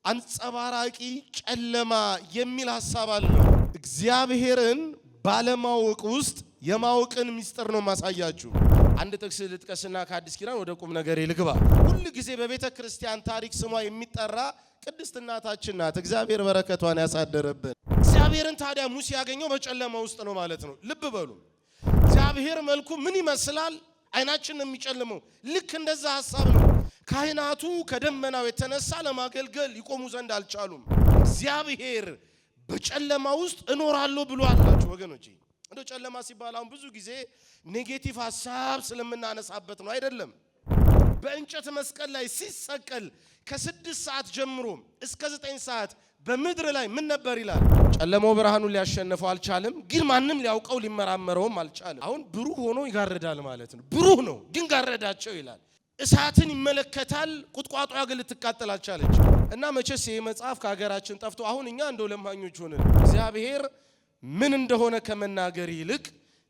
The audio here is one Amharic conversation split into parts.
አንጸባራቂ ጨለማ የሚል ሐሳብ አለው። እግዚአብሔርን ባለማወቅ ውስጥ የማወቅን ምስጢር ነው ማሳያችሁ። አንድ ጥቅስ ልጥቀስና ከአዲስ ኪዳን ወደ ቁም ነገር ልግባ። ሁሉ ጊዜ በቤተ ክርስቲያን ታሪክ ስሟ የሚጠራ ቅድስት እናታችን ናት። እግዚአብሔር በረከቷን ያሳደረብን። እግዚአብሔርን ታዲያ ሙሴ ያገኘው በጨለማ ውስጥ ነው ማለት ነው። ልብ በሉ። እግዚአብሔር መልኩ ምን ይመስላል? አይናችን ነው የሚጨልመው። ልክ እንደዛ ሐሳብ ነው። ካህናቱ ከደመናው የተነሳ ለማገልገል ይቆሙ ዘንድ አልቻሉም። እግዚአብሔር በጨለማ ውስጥ እኖራለሁ ብሎ አላችሁ ወገኖቼ። እንደው ጨለማ ሲባል አሁን ብዙ ጊዜ ኔጌቲቭ ሐሳብ ስለምናነሳበት ነው አይደለም። በእንጨት መስቀል ላይ ሲሰቀል ከ6 ሰዓት ጀምሮ እስከ 9 ሰዓት በምድር ላይ ምን ነበር ይላል? ጨለማው ብርሃኑን ሊያሸንፈው አልቻለም፣ ግን ማንም ሊያውቀው ሊመራመረውም አልቻለም። አሁን ብሩህ ሆኖ ይጋረዳል ማለት ነው። ብሩህ ነው ግን ጋረዳቸው ይላል። እሳትን ይመለከታል፣ ቁጥቋጦ ግን ልትቃጠል አልቻለች። እና መቼስ ይሄ መጽሐፍ ከሀገራችን ጠፍቶ አሁን እኛ እንደው ለማኞች ሆነን እግዚአብሔር ምን እንደሆነ ከመናገር ይልቅ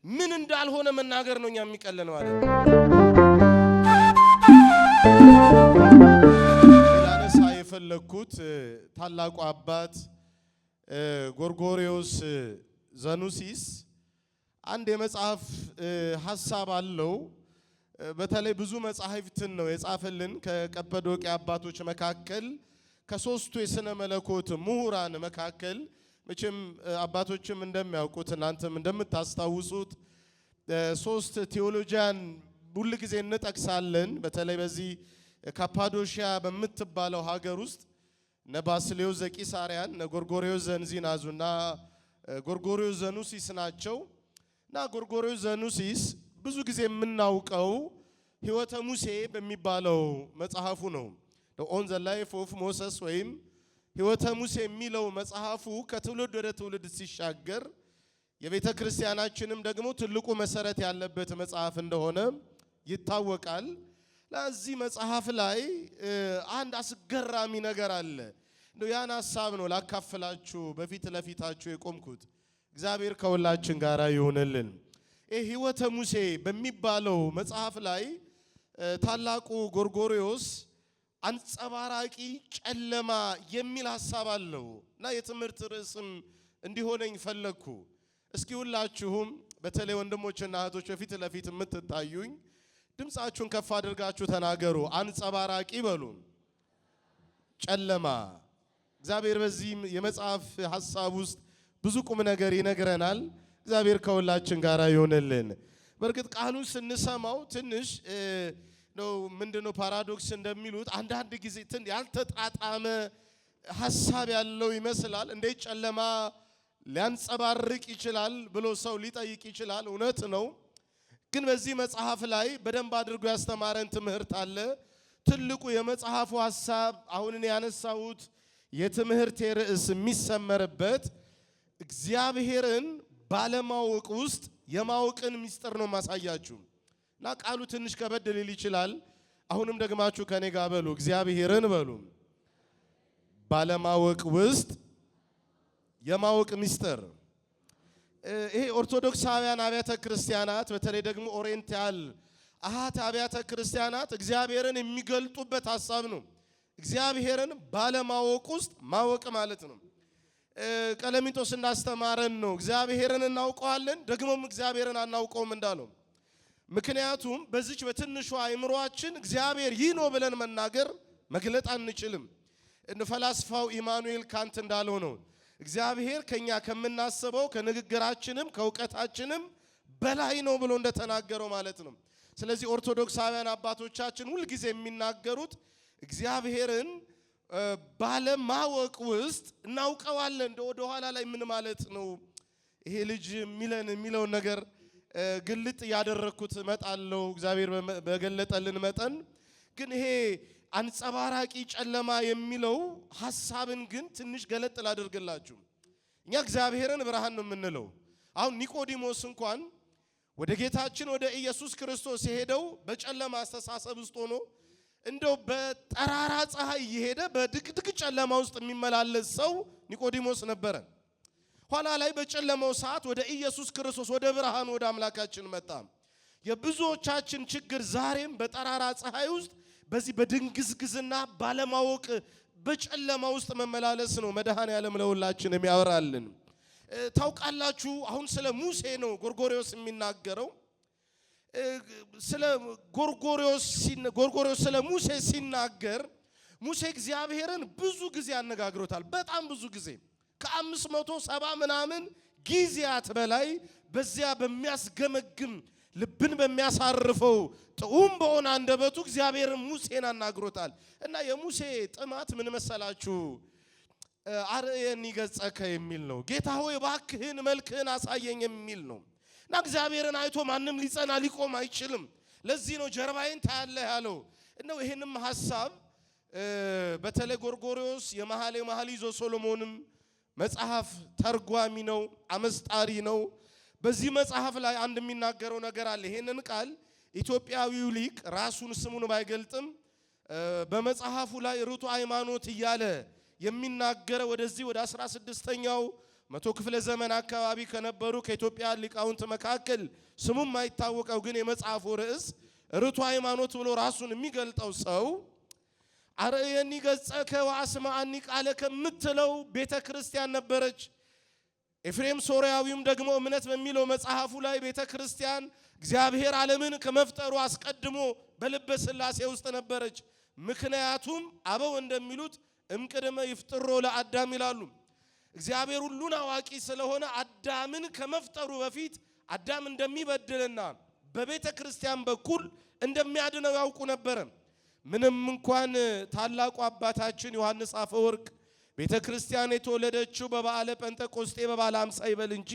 ምን እንዳልሆነ መናገር ነው እኛ የሚቀለን ማለት ነው። ላነሳ የፈለኩት ታላቁ አባት ጎርጎርዮስ ዘኑሲስ አንድ የመጽሐፍ ሐሳብ አለው። በተለይ ብዙ መጻሕፍትን ነው የጻፈልን። ከቀጰዶቅያ አባቶች መካከል ከሶስቱ የሥነ መለኮት ምሁራን መካከል መቼም አባቶችም እንደሚያውቁት እናንተም እንደምታስታውሱት 3 ቴዎሎጂያን ሁሉ ጊዜ እንጠቅሳለን። በተለይ በዚህ ካፓዶሺያ በምትባለው ሀገር ውስጥ ባስልዮስ ዘቂሳርያን፣ ጎርጎርዮስ ዘንዚናዙና ጎርጎርዮስ ዘኑሲስ ናቸው። እና ጎርጎርዮስ ዘኑሲስ ብዙ ጊዜ የምናውቀው ሕይወተ ሙሴ በሚባለው መጽሐፉ ነው። ኦን ዘ ላይፍ ኦፍ ሞሰስ ወይም ሕይወተ ሙሴ የሚለው መጽሐፉ ከትውልድ ወደ ትውልድ ሲሻገር የቤተ ክርስቲያናችንም ደግሞ ትልቁ መሰረት ያለበት መጽሐፍ እንደሆነ ይታወቃል። ለዚህ መጽሐፍ ላይ አንድ አስገራሚ ነገር አለ። ያን ሐሳብ ነው ላካፍላችሁ በፊት ለፊታችሁ የቆምኩት። እግዚአብሔር ከሁላችን ጋር ይሁንልን። ሕይወተ ሙሴ በሚባለው መጽሐፍ ላይ ታላቁ ጎርጎርዮስ አንጸባራቂ ጨለማ የሚል ሐሳብ አለው እና የትምህርት ርዕስም እንዲሆነኝ ፈለኩ። እስኪ ሁላችሁም በተለይ ወንድሞችና እህቶች በፊት ለፊት የምትታዩኝ ድምጻችሁን ከፍ አድርጋችሁ ተናገሩ። አንጸባራቂ በሉ። ጨለማ። እግዚአብሔር በዚህ የመጽሐፍ ሐሳብ ውስጥ ብዙ ቁም ነገር ይነግረናል። እግዚአብሔር ከሁላችን ጋር ይሆንልን። በርግጥ ቃሉን ስንሰማው ትንሽ ነው ምንድነው ፓራዶክስ እንደሚሉት አንዳንድ ጊዜ ያልተጣጣመ ሐሳብ ያለው ይመስላል። እንዴት ጨለማ ሊያንጸባርቅ ይችላል ብሎ ሰው ሊጠይቅ ይችላል። እውነት ነው። ግን በዚህ መጽሐፍ ላይ በደንብ አድርጎ ያስተማረን ትምህርት አለ። ትልቁ የመጽሐፉ ሐሳብ አሁን እኔ ያነሳሁት የትምህርት ርዕስ የሚሰመርበት እግዚአብሔርን ባለማወቅ ውስጥ የማወቅን ምስጢር ነው ማሳያችሁ። እና ቃሉ ትንሽ ከበድ ሊል ይችላል። አሁንም ደግማችሁ ከኔ ጋር በሉ፣ እግዚአብሔርን በሉ። ባለማወቅ ውስጥ የማወቅ ምስጢር። ይሄ ኦርቶዶክሳውያን አብያተ ክርስቲያናት በተለይ ደግሞ ኦሪየንታል አሃት አብያተ ክርስቲያናት እግዚአብሔርን የሚገልጡበት ሐሳብ ነው። እግዚአብሔርን ባለማወቅ ውስጥ ማወቅ ማለት ነው። ቀለሚንጦስ እንዳስተማረን ነው እግዚአብሔርን እናውቀዋለን ደግሞም እግዚአብሔርን አናውቀውም እንዳለው። ምክንያቱም በዚች በትንሿ አእምሮአችን እግዚአብሔር ይህ ነው ብለን መናገር መግለጥ አንችልም። ፈላስፋው ኢማኑኤል ካንት እንዳለው ነው እግዚአብሔር ከኛ ከምናስበው ከንግግራችንም ከእውቀታችንም በላይ ነው ብሎ እንደተናገረው ማለት ነው። ስለዚህ ኦርቶዶክሳውያን አባቶቻችን ሁሉ ጊዜ የሚናገሩት እግዚአብሔርን ባለማወቅ ውስጥ እናውቀዋለን። ወደ ኋላ ላይ ምን ማለት ነው ይሄ ልጅ የሚለው ነገር ግልጥ ያደረኩት መጣለው እግዚአብሔር በገለጠልን መጠን። ግን ይሄ አንጸባራቂ ጨለማ የሚለው ሐሳብን ግን ትንሽ ገለጥ ላድርግላችሁ። እኛ እግዚአብሔርን ብርሃን ነው የምንለው። አሁን ኒቆዲሞስ እንኳን ወደ ጌታችን ወደ ኢየሱስ ክርስቶስ የሄደው በጨለማ አስተሳሰብ ውስጥ ሆኖ እንደው በጠራራ ፀሐይ የሄደ በድቅድቅ ጨለማ ውስጥ የሚመላለስ ሰው ኒቆዲሞስ ነበረ። ኋላ ላይ በጨለማው ሰዓት ወደ ኢየሱስ ክርስቶስ ወደ ብርሃን ወደ አምላካችን መጣ። የብዙዎቻችን ችግር ዛሬም በጠራራ ፀሐይ ውስጥ በዚህ በድንግዝግዝና ባለማወቅ በጨለማ ውስጥ መመላለስ ነው መድኃኔ ዓለም ለሁላችን የሚያወራልን። ታውቃላችሁ አሁን ስለ ሙሴ ነው ጎርጎርዮስ የሚናገረው። ስለ ጎርጎርዮስ ስለ ሙሴ ሲናገር ሙሴ እግዚአብሔርን ብዙ ጊዜ አነጋግሮታል። በጣም ብዙ ጊዜ ከ570 ምናምን ጊዜያት በላይ በዚያ በሚያስገመግም ልብን በሚያሳርፈው ጥዑም በሆነ አንደበቱ እግዚአብሔርን ሙሴን አናግሮታል። እና የሙሴ ጥማት ምን መሰላችሁ? አርአየኒ ገጸከ የሚል ነው። ጌታ ሆይ እባክህን መልክህን አሳየኝ የሚል ነው። እና እግዚአብሔርን አይቶ ማንም ሊጸና ሊቆም አይችልም። ለዚህ ነው ጀርባዬን ታያለህ ያለው። እና ይሄንም ሐሳብ በተለይ ጎርጎርዮስ የመኃልየ ሶሎሞንም መጽሐፍ ተርጓሚ ነው፣ አመስጣሪ ነው። በዚህ መጽሐፍ ላይ አንድ የሚናገረው ነገር አለ። ይሄንን ቃል ኢትዮጵያዊው ሊቅ ራሱን ስሙን ባይገልጥም በመጽሐፉ ላይ ርቱ ሃይማኖት እያለ የሚናገረው ወደዚህ ወደ 16ኛው መቶ ክፍለ ዘመን አካባቢ ከነበሩ ከኢትዮጵያ ሊቃውንት መካከል ስሙም ማይታወቀው ግን የመጽሐፉ ርዕስ ርቱ ሃይማኖት ብሎ ራሱን የሚገልጠው ሰው አርአየኒ ገጸከ ወአስማዓኒ ቃለከ የምትለው ቤተ ክርስቲያን ነበረች። ኤፍሬም ሶርያዊም ደግሞ እምነት በሚለው መጽሐፉ ላይ ቤተ ክርስቲያን እግዚአብሔር ዓለምን ከመፍጠሩ አስቀድሞ በልበ ሥላሴ ውስጥ ነበረች። ምክንያቱም አበው እንደሚሉት እምቅድመ ይፍጥሮ ለአዳም ይላሉ። እግዚአብሔር ሁሉን አዋቂ ስለሆነ አዳምን ከመፍጠሩ በፊት አዳም እንደሚበድልና በቤተ ክርስቲያን በኩል እንደሚያድነው ያውቁ ነበር። ምንም እንኳን ታላቁ አባታችን ዮሐንስ አፈወርቅ ቤተ ክርስቲያን የተወለደችው በበዓለ ጴንጤቆስጤ በበዓለ ሃምሳ ይበል እንጂ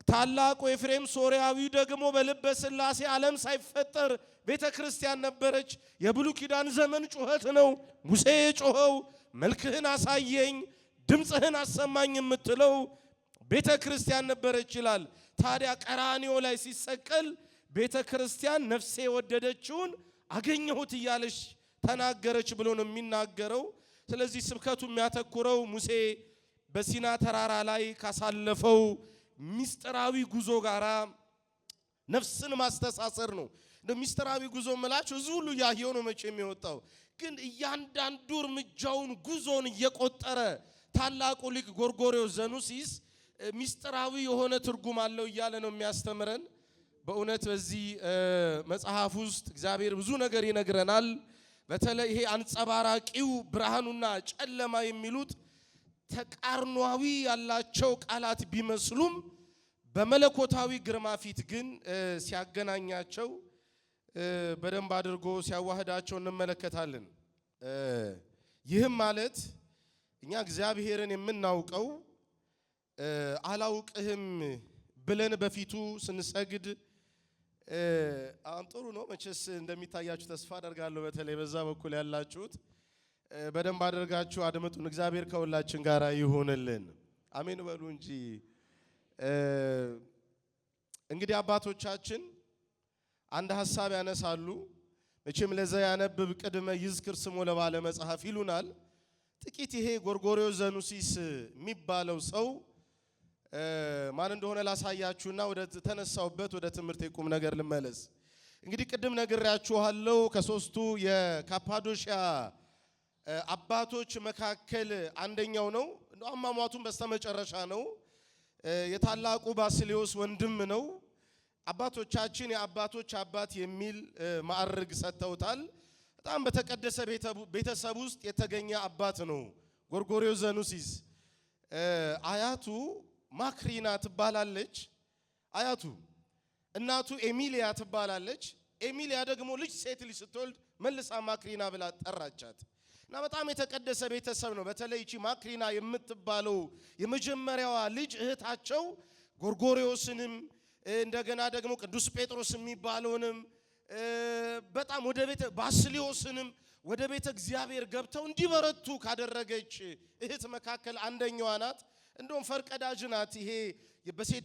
ታላቁ ኤፍሬም ሶርያዊ ደግሞ በልበ ሥላሴ ዓለም ሳይፈጠር ቤተ ክርስቲያን ነበረች። የብሉይ ኪዳን ዘመን ጩኸት ነው። ሙሴ ጮኸው መልክህን አሳየኝ ድምፅህን አሰማኝ የምትለው ቤተ ክርስቲያን ነበረች ይላል። ታዲያ ቀራንዮ ላይ ሲሰቀል ቤተ ክርስቲያን ነፍሴ የወደደችውን አገኘሁት እያለች ተናገረች ብሎ ነው የሚናገረው። ስለዚህ ስብከቱ የሚያተኩረው ሙሴ በሲና ተራራ ላይ ካሳለፈው ሚስጥራዊ ጉዞ ጋራ ነፍስን ማስተሳሰር ነው። ሚስጥራዊ ጉዞ መላችሁ እዚህ ሁሉ ያየው ነው መቼ የሚወጣው ግን እያንዳንዱ እርምጃውን ጉዞን እየቆጠረ ታላቁ ሊቅ ጎርጎርዮስ ዘኑሲስ ሚስጥራዊ የሆነ ትርጉም አለው እያለ ነው የሚያስተምረን። በእውነት በዚህ መጽሐፍ ውስጥ እግዚአብሔር ብዙ ነገር ይነግረናል። በተለይ ይሄ አንጸባራቂው ብርሃኑና ጨለማ የሚሉት ተቃርኗዊ ያላቸው ቃላት ቢመስሉም በመለኮታዊ ግርማ ፊት ግን ሲያገናኛቸው በደንብ አድርጎ ሲያዋህዳቸው እንመለከታለን። ይህም ማለት እኛ እግዚአብሔርን የምናውቀው አላውቅህም ብለን በፊቱ ስንሰግድ ጥሩ ነው። መቼስ እንደሚታያችሁ ተስፋ አደርጋለሁ። በተለይ በዛ በኩል ያላችሁት በደንብ አድርጋችሁ አድምጡን። እግዚአብሔር ከሁላችን ጋር ይሁንልን። አሜን በሉ እንጂ። እንግዲህ አባቶቻችን አንድ ሐሳብ ያነሳሉ። መቼም ለዛ ያነብብ ቅድመ ይዝክር ስሙ ለባለ መጽሐፍ ይሉናል። ጥቂት ይሄ ጎርጎርዮስ ዘኑሲስ የሚባለው ሰው ማን እንደሆነ ላሳያችሁና ወደ ተነሳውበት ወደ ትምህርት ቁም ነገር ልመለስ። እንግዲህ ቅድም ነግሬያችኋለሁ ከሶስቱ የካፓዶሺያ አባቶች መካከል አንደኛው ነው። አሟሟቱም በስተመጨረሻ ነው። የታላቁ ባስልዮስ ወንድም ነው። አባቶቻችን የአባቶች አባት የሚል ማዕረግ ሰጥተውታል። በጣም በተቀደሰ ቤተሰብ ውስጥ የተገኘ አባት ነው ጎርጎርዮስ ዘኑሲስ። አያቱ ማክሪና ትባላለች። አያቱ እናቱ ኤሚሊያ ትባላለች። ኤሚሊያ ደግሞ ልጅ ሴት ልጅ ስትወልድ መልሳ ማክሪና ብላ ጠራቻት። እና በጣም የተቀደሰ ቤተሰብ ነው። በተለይ እቺ ማክሪና የምትባለው የመጀመሪያዋ ልጅ እህታቸው ጎርጎርዮስንም እንደገና ደግሞ ቅዱስ ጴጥሮስ የሚባለውንም በጣም ወደ ቤተ ባስልዮስንም ወደ ቤተ እግዚአብሔር ገብተው እንዲበረቱ ካደረገች እህት መካከል አንደኛዋ ናት። እንደውም ፈርቀዳጅ ናት። ይሄ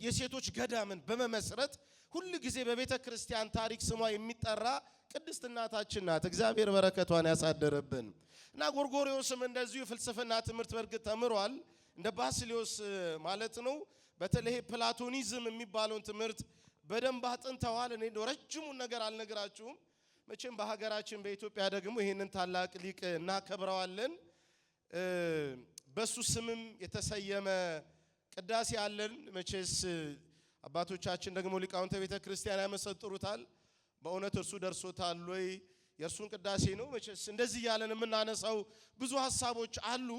የሴቶች ገዳምን በመመስረት ሁሉ ጊዜ በቤተ ክርስቲያን ታሪክ ስሟ የሚጠራ ቅድስት እናታችን ናት። እግዚአብሔር በረከቷን ያሳደረብን። እና ጎርጎርዮስም እንደዚሁ የፍልስፍና ትምህርት በርግጥ ተምሯል እንደ ባስልዮስ ማለት ነው። በተለይ ፕላቶኒዝም የሚባለውን ትምህርት በደንብ አጥንተዋል። እኔ ረጅሙን ነገር አልነግራችሁም። መቼም በሀገራችን በኢትዮጵያ ደግሞ ይሄንን ታላቅ ሊቅ እናከብረዋለን። በሱ ስምም የተሰየመ ቅዳሴ አለን። መቼስ አባቶቻችን ደግሞ ሊቃውንተ ቤተ ክርስቲያን ያመሰጥሩታል። በእውነት እርሱ ደርሶታል ወይ የእርሱን ቅዳሴ ነው። መቼስ እንደዚህ ያለን የምናነሳው ብዙ ሐሳቦች አሉ።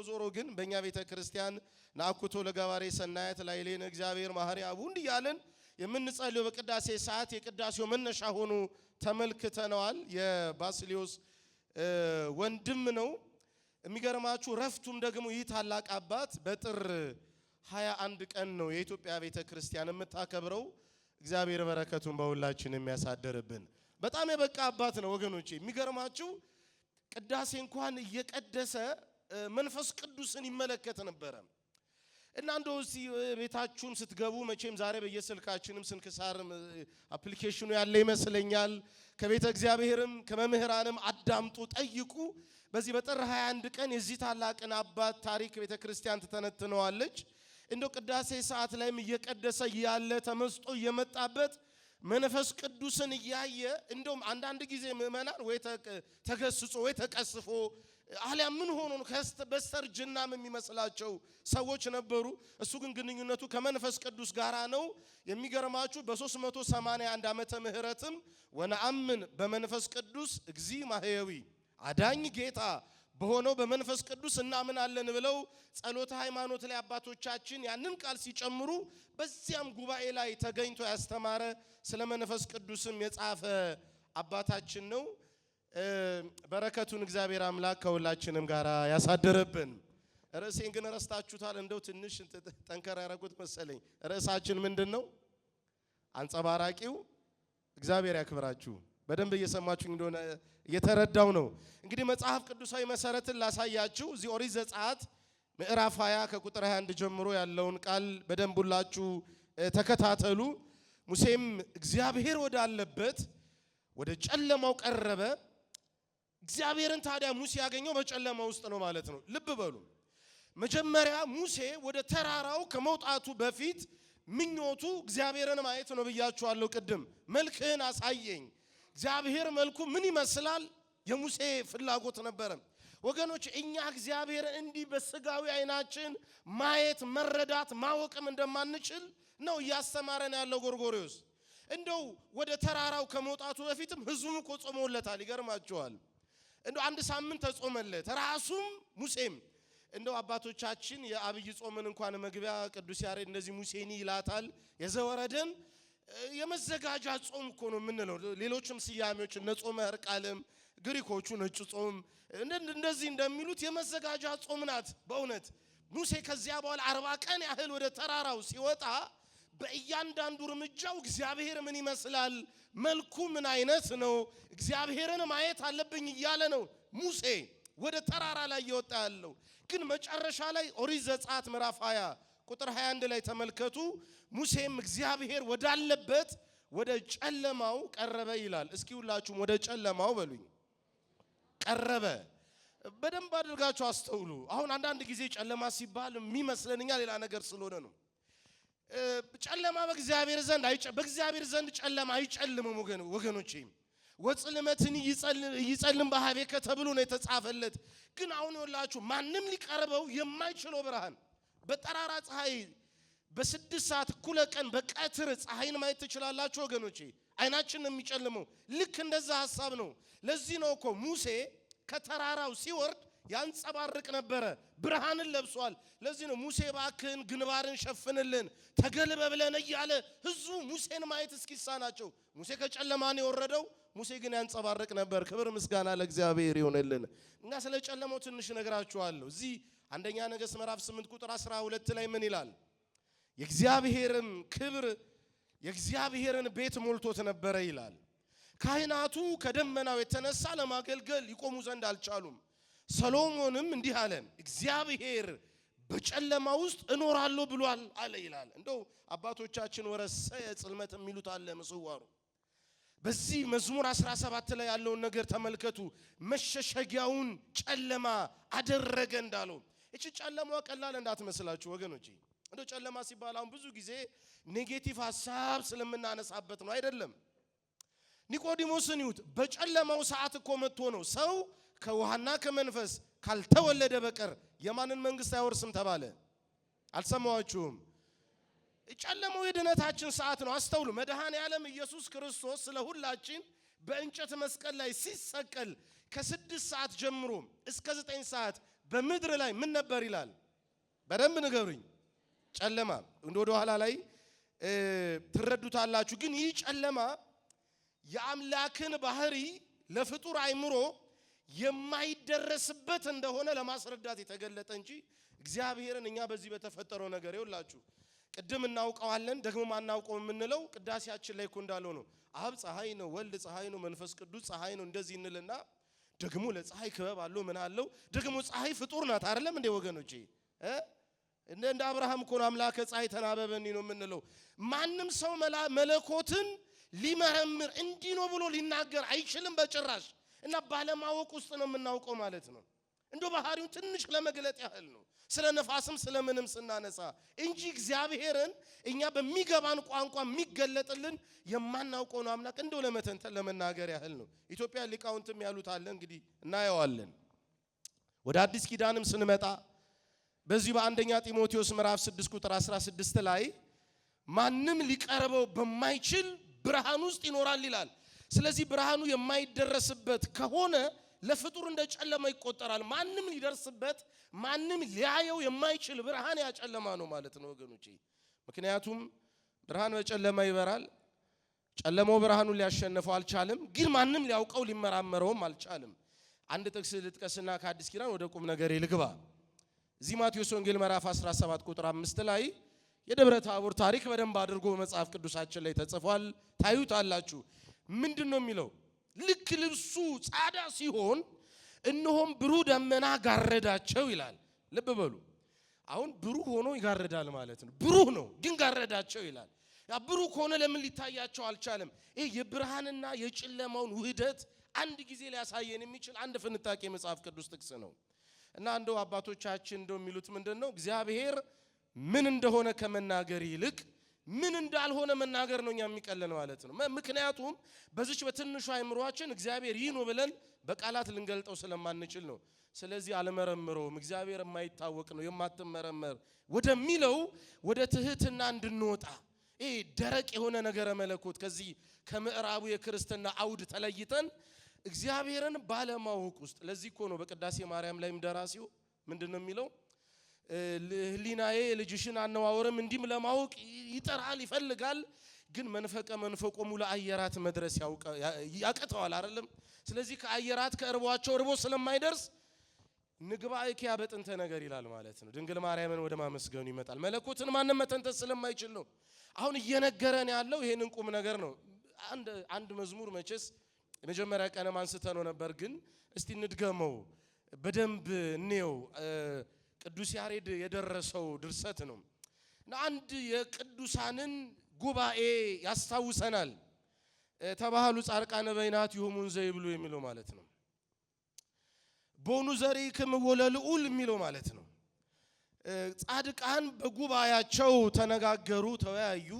ዞሮ ግን በእኛ ቤተ ክርስቲያን ናኩቶ ለገባሬ ሰናያት ላይሌነ እግዚአብሔር ማህሪ አቡ እንዲያለን የምንጸልየው በቅዳሴ ሰዓት የቅዳሴው መነሻ ሆኖ ተመልክተነዋል። የባስልዮስ ወንድም ነው። የሚገርማችሁ ረፍቱም ደግሞ ይህ ታላቅ አባት በጥር 21 ቀን ነው የኢትዮጵያ ቤተ ክርስቲያን የምታከብረው። እግዚአብሔር በረከቱን በሁላችን የሚያሳድርብን በጣም የበቃ አባት ነው ወገኖቼ። የሚገርማችሁ ቅዳሴ እንኳን እየቀደሰ መንፈስ ቅዱስን ይመለከት ነበረ። እና እንደው ቤታችሁም ስትገቡ መቼም ዛሬ በየስልካችንም ስንክሳር አፕሊኬሽኑ ያለ ይመስለኛል። ከቤተ እግዚአብሔርም ከመምህራንም አዳምጡ፣ ጠይቁ። በዚህ በጥር 21 ቀን የዚህ ታላቅን አባት ታሪክ ቤተ ክርስቲያን ትተነትነዋለች። እንደው ቅዳሴ ሰዓት ላይም እየቀደሰ ያለ ተመስጦ እየመጣበት መንፈስ ቅዱስን እያየ እንደውም አንዳንድ ጊዜ ምእመናን ወይ ተገስጾ ወይ ተቀስፎ አሊያ ምን ሆኖ በስተርጅናም የሚመስላቸው ሰዎች ነበሩ። እሱ ግን ግንኙነቱ ከመንፈስ ቅዱስ ጋራ ነው። የሚገርማችሁ በ381 ዓመተ ምህረትም ወነአምን በመንፈስ ቅዱስ እግዚ ማህየዊ አዳኝ ጌታ በሆነው በመንፈስ ቅዱስ እናምናለን ብለው ጸሎተ ሃይማኖት ላይ አባቶቻችን ያንን ቃል ሲጨምሩ በዚያም ጉባኤ ላይ ተገኝቶ ያስተማረ ስለ መንፈስ ቅዱስም የጻፈ አባታችን ነው። በረከቱን እግዚአብሔር አምላክ ከሁላችንም ጋር ያሳድርብን። ርዕሴን ግን ረስታችሁታል። እንደው ትንሽ ጠንከር ያደረጉት መሰለኝ። ርዕሳችን ምንድነው? አንጸባራቂው እግዚአብሔር ያክብራችሁ። በደንብ እየሰማችሁ እንደሆነ እየተረዳው ነው። እንግዲህ መጽሐፍ ቅዱሳዊ መሰረትን ላሳያችሁ። እዚህ ኦሪት ዘጸአት ምዕራፍ 20 ከቁጥር 21 ጀምሮ ያለውን ቃል በደንብ ሁላችሁ ተከታተሉ። ሙሴም እግዚአብሔር ወዳለበት ወደ ጨለማው ቀረበ። እግዚአብሔርን ታዲያ ሙሴ ያገኘው በጨለማ ውስጥ ነው ማለት ነው። ልብ በሉ። መጀመሪያ ሙሴ ወደ ተራራው ከመውጣቱ በፊት ምኞቱ እግዚአብሔርን ማየት ነው ብያችኋለሁ ቅድም። መልክህን አሳየኝ። እግዚአብሔር መልኩ ምን ይመስላል? የሙሴ ፍላጎት ነበረ። ወገኖች እኛ እግዚአብሔር እንዲህ በስጋዊ አይናችን ማየት መረዳት ማወቅም እንደማንችል ነው እያስተማረን ያለው ጎርጎርዮስ። እንደው ወደ ተራራው ከመውጣቱ በፊትም ህዝቡም እኮ ጾመውለታል። ይገርማቸዋል። እንደው አንድ ሳምንት ተጾመለት ራሱም ሙሴም። እንደው አባቶቻችን የአብይ ጾምን እንኳን መግቢያ ቅዱስ ያሬድ እንደዚህ ሙሴኒ ይላታል። የዘወረደን የመዘጋጃ ጾም እኮ ነው የምንለው። ሌሎችም ስያሜዎች እነ ጾመ ሕርቃልም ግሪኮቹ ነጭ ጾም እንደዚህ እንደሚሉት የመዘጋጃ ጾም ናት። በእውነት ሙሴ ከዚያ በኋላ 40 ቀን ያህል ወደ ተራራው ሲወጣ በእያንዳንዱ እርምጃው እግዚአብሔር ምን ይመስላል፣ መልኩ ምን አይነት ነው፣ እግዚአብሔርን ማየት አለብኝ እያለ ነው ሙሴ ወደ ተራራ ላይ ይወጣ ያለው። ግን መጨረሻ ላይ ኦሪት ዘጸአት ምዕራፍ 20 ቁጥር 21 ላይ ተመልከቱ። ሙሴም እግዚአብሔር ወዳለበት ወደ ጨለማው ቀረበ ይላል። እስኪ ሁላችሁም ወደ ጨለማው በሉኝ። ቀረበ። በደንብ አድርጋችሁ አስተውሉ። አሁን አንዳንድ ጊዜ ጨለማ ሲባል የሚመስለንኛ ሌላ ነገር ስለሆነ ነው። ጨለማ በእግዚአብሔር ዘንድ ጨለማ አይጨልምም ወገኖቼ። ወጽልመትን ይጸልም በኀቤከ ተብሎ ነው የተጻፈለት። ግን አሁን ይኸውላችሁ ማንም ሊቀርበው የማይችለው ብርሃን በጠራራ ፀሐይ በ6 ሰዓት እኩለ ቀን በቀትር ፀሐይን ማየት ትችላላችሁ ወገኖቼ። አይናችን ነው የሚጨልመው። ልክ እንደዛ ሐሳብ ነው። ለዚህ ነው እኮ ሙሴ ከተራራው ሲወርድ ያንጸባርቅ ነበረ፣ ብርሃንን ለብሷል። ለዚህ ነው ሙሴ ባክህን ግንባርን ሸፍንልን ተገልበብለን እያለ ህዝቡ ሙሴን ማየት እስኪሳናቸው። ሙሴ ከጨለማ ነው የወረደው፣ ሙሴ ግን ያንጸባርቅ ነበር። ክብር ምስጋና ለእግዚአብሔር ይሁንልን። እና ስለ ጨለማው ትንሽ ነግራችኋለሁ። እዚህ አንደኛ ነገሥት ምዕራፍ 8 ቁጥር 12 ላይ ምን ይላል? የእግዚአብሔርም ክብር የእግዚአብሔርን ቤት ሞልቶት ነበረ ይላል። ካህናቱ ከደመናው የተነሳ ለማገልገል ይቆሙ ዘንድ አልቻሉም። ሰሎሞንም እንዲህ አለ፣ እግዚአብሔር በጨለማ ውስጥ እኖራለሁ ብሏል አለ ይላል። እንደው አባቶቻችን ወረሰየ ጽልመት የሚሉት አለ መስዋሩ። በዚህ መዝሙር 17 ላይ ያለውን ነገር ተመልከቱ። መሸሸጊያውን ጨለማ አደረገ እንዳለው። እቺ ጨለማዋ ቀላል እንዳትመስላችሁ ወገኖቼ። እንደው ጨለማ ሲባል አሁን ብዙ ጊዜ ኔጌቲቭ ሐሳብ ስለምናነሳበት ነው አይደለም። ኒቆዲሞስን ይሁት በጨለማው ሰዓት እኮ መጥቶ ነው ሰው ከውሃና ከመንፈስ ካልተወለደ በቀር የማንን መንግስት አይወርስም ተባለ? አልሰማዋችሁም? ጨለማው የድነታችን ሰዓት ነው። አስተውሉ። መድኃኔ ዓለም ኢየሱስ ክርስቶስ ስለሁላችን በእንጨት መስቀል ላይ ሲሰቀል ከ6 ሰዓት ጀምሮ እስከ 9 ሰዓት በምድር ላይ ምን ነበር ይላል? በደንብ ንገሩኝ። ጨለማ። ወደ ኋላ ላይ ትረዱታላችሁ። ግን ይህ ጨለማ የአምላክን ባህሪ ለፍጡር አይምሮ የማይደረስበት እንደሆነ ለማስረዳት የተገለጠ እንጂ እግዚአብሔርን እኛ በዚህ በተፈጠረው ነገር ይውላችሁ ቅድም እናውቀዋለን ደግሞ ማናውቀው የምንለው ቅዳሴያችን ላይ እኮ እንዳለው ነው። አብ ፀሐይ ነው፣ ወልድ ፀሐይ ነው፣ መንፈስ ቅዱስ ፀሐይ ነው እንደዚህ እንልና ደግሞ ለፀሐይ ክበብ አለው ምን አለው ደግሞ ፀሐይ ፍጡር ናት አይደለም እንደ ወገኖቼ እንደ አብርሃም እኮ ነው አምላከ ፀሐይ ተናበበኒ ነው የምንለው። ማንም ሰው መለኮትን ሊመረምር እንዲህ ነው ብሎ ሊናገር አይችልም በጭራሽ። እና ባለማወቅ ውስጥ ነው የምናውቀው ማለት ነው። እንደው ባህሪውን ትንሽ ለመግለጥ ያህል ነው ስለ ነፋስም ስለምንም ስናነሳ እንጂ እግዚአብሔርን እኛ በሚገባን ቋንቋ የሚገለጥልን የማናውቀው ነው አምላክ እንደው ለመተንተን ለመናገር ያህል ነው። ኢትዮጵያ ሊቃውንትም ያሉት አለ እንግዲህ እናየዋለን። ወደ አዲስ ኪዳንም ስንመጣ በዚህ በአንደኛ ጢሞቴዎስ ምዕራፍ 6 ቁጥር 16 ላይ ማንም ሊቀርበው በማይችል ብርሃን ውስጥ ይኖራል ይላል። ስለዚህ ብርሃኑ የማይደረስበት ከሆነ ለፍጡር እንደ ጨለማ ይቆጠራል። ማንም ሊደርስበት ማንም ሊያየው የማይችል ብርሃን ያጨለማ ነው ማለት ነው ወገኖቼ። ምክንያቱም ብርሃን በጨለማ ይበራል። ጨለማው ብርሃኑን ሊያሸንፈው አልቻለም፣ ግን ማንም ሊያውቀው ሊመራመረውም አልቻለም። አንድ ጥቅስ ልጥቀስና ከአዲስ ኪዳን ወደ ቁም ነገር ልግባ። እዚህ ማቴዎስ ወንጌል ምዕራፍ 17 ቁጥር 5 ላይ የደብረ ታቦር ታሪክ በደንብ አድርጎ በመጽሐፍ ቅዱሳችን ላይ ተጽፏል። ታዩታላችሁ። ምንድነው የሚለው? ልክ ልብሱ ጻዳ ሲሆን እነሆም ብሩህ ደመና ጋረዳቸው ይላል። ልብ በሉ። አሁን ብሩህ ሆኖ ይጋረዳል ማለት ነው። ብሩህ ነው ግን ጋረዳቸው ይላል። ያ ብሩህ ሆነ ለምን ሊታያቸው አልቻለም? ይሄ የብርሃንና የጨለማውን ውህደት አንድ ጊዜ ሊያሳየን የሚችል አንድ ፍንጣቂ መጽሐፍ ቅዱስ ጥቅስ ነው። እና እንደው አባቶቻችን እንደው የሚሉት ምንድነው? እግዚአብሔር ምን እንደሆነ ከመናገር ይልቅ ምን እንዳልሆነ መናገር ነው የሚቀለን ማለት ነው። ምክንያቱም በዚች በትንሹ አይምሮአችን እግዚአብሔር ይህ ነው ብለን በቃላት ልንገልጠው ስለማንችል ነው። ስለዚህ አልመረምረውም፣ እግዚአብሔር የማይታወቅ ነው የማትመረመር ወደሚለው ወደ ትህትና እንድንወጣ ይሄ ደረቅ የሆነ ነገረ መለኮት ከዚህ ከምዕራቡ የክርስትና አውድ ተለይተን እግዚአብሔርን ባለማወቅ ውስጥ ለዚህ እኮ ነው በቅዳሴ ማርያም ላይም ደራሲው ምንድነው የሚለው? ህሊናዬ ልጅሽን አነዋወርም እንዲም ለማወቅ ይጠራል ይፈልጋል፣ ግን መንፈቆሙ ለአየራት መድረስ ያቀተዋል አይደለም። ስለዚህ ከአየራት ከእርቧቸው እርቦ ስለማይደርስ ንግባ እኪያ በጥንተ ነገር ይላል ማለት ነው። ድንግል ማርያምን ወደ ማመስገኑ ይመጣል። መለኮትን ማንም መተንተን ስለማይችል ነው አሁን እየነገረን ያለው ይሄንን ቁም ነገር ነው። አንድ መዝሙር መቼስ የመጀመሪያ ቀንም አንስተነው ነበር፣ ግን እስቲ እንድገመው በደንብ እንየው። ቅዱስ ያሬድ የደረሰው ድርሰት ነው እና አንድ የቅዱሳንን ጉባኤ ያስታውሰናል። ተባሃሉ ጻድቃነ በይናት ይሁሙን ዘይብሉ የሚለው ማለት ነው። ቦኑ ዘሪክም ወለልዑል የሚለው ማለት ነው። ጻድቃን በጉባኤያቸው ተነጋገሩ፣ ተወያዩ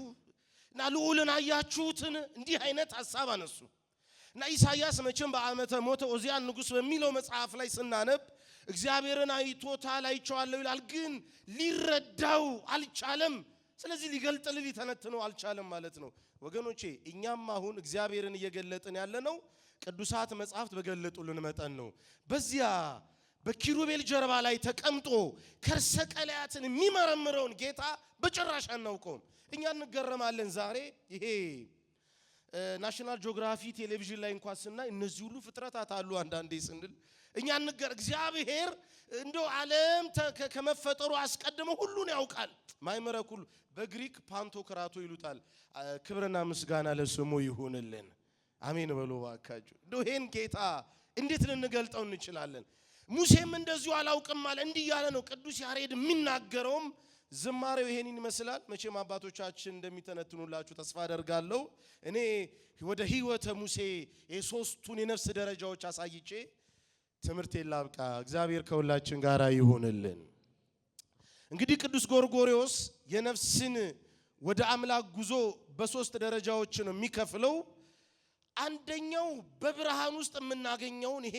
እና ልዑልን አያችሁትን እንዲህ አይነት ሐሳብ አነሱ እና ኢሳይያስ መቼም በዓመተ ሞተ ኦዚያን ንጉሥ በሚለው መጽሐፍ ላይ ስናነብ እግዚአብሔርን አይቶታል አይቼዋለሁ ይላል፣ ግን ሊረዳው አልቻለም። ስለዚህ ሊገልጥልን ሊተነትነው አልቻለም ማለት ነው። ወገኖቼ እኛም አሁን እግዚአብሔርን እየገለጥን ያለነው ቅዱሳት መጻሕፍት በገለጡልን መጠን ነው። በዚያ በኪሩቤል ጀርባ ላይ ተቀምጦ ከርሰ ቀላያትን የሚመረምረውን ጌታ በጭራሽ አናውቀውም። እኛ እንገረማለን። ዛሬ ይሄ ናሽናል ጂኦግራፊ ቴሌቪዥን ላይ እንኳን ስናይ እነዚህ ሁሉ ፍጥረታት አሉ አንዳንዴ ስንል እኛ እግዚአብሔር እንደው ዓለም ከመፈጠሩ አስቀድሞ ሁሉን ያውቃል። ማይመረክ ሁሉ በግሪክ ፓንቶክራቶ ይሉታል። ክብርና ምስጋና ለስሙ ይሁንልን። አሜን በሉ ባካችሁ። እንደው ይሄን ጌታ እንዴት ልንገልጠው እንችላለን? ሙሴም እንደዚሁ አላውቅም አለ። እንዲህ ያለ ነው ቅዱስ ያሬድ የሚናገረውም። ዝማሬው ይሄንን ይመስላል። መቼም አባቶቻችን እንደሚተነትኑላችሁ ተስፋ አደርጋለሁ። እኔ ወደ ሕይወተ ሙሴ የሶስቱን የነፍስ ደረጃዎች አሳይቼ ትምህርት ላብቃ። እግዚአብሔር ከሁላችን ጋር ይሁንልን። እንግዲህ ቅዱስ ጎርጎርዮስ የነፍስን ወደ አምላክ ጉዞ በሶስት ደረጃዎች ነው የሚከፍለው። አንደኛው በብርሃን ውስጥ የምናገኘውን ይሄ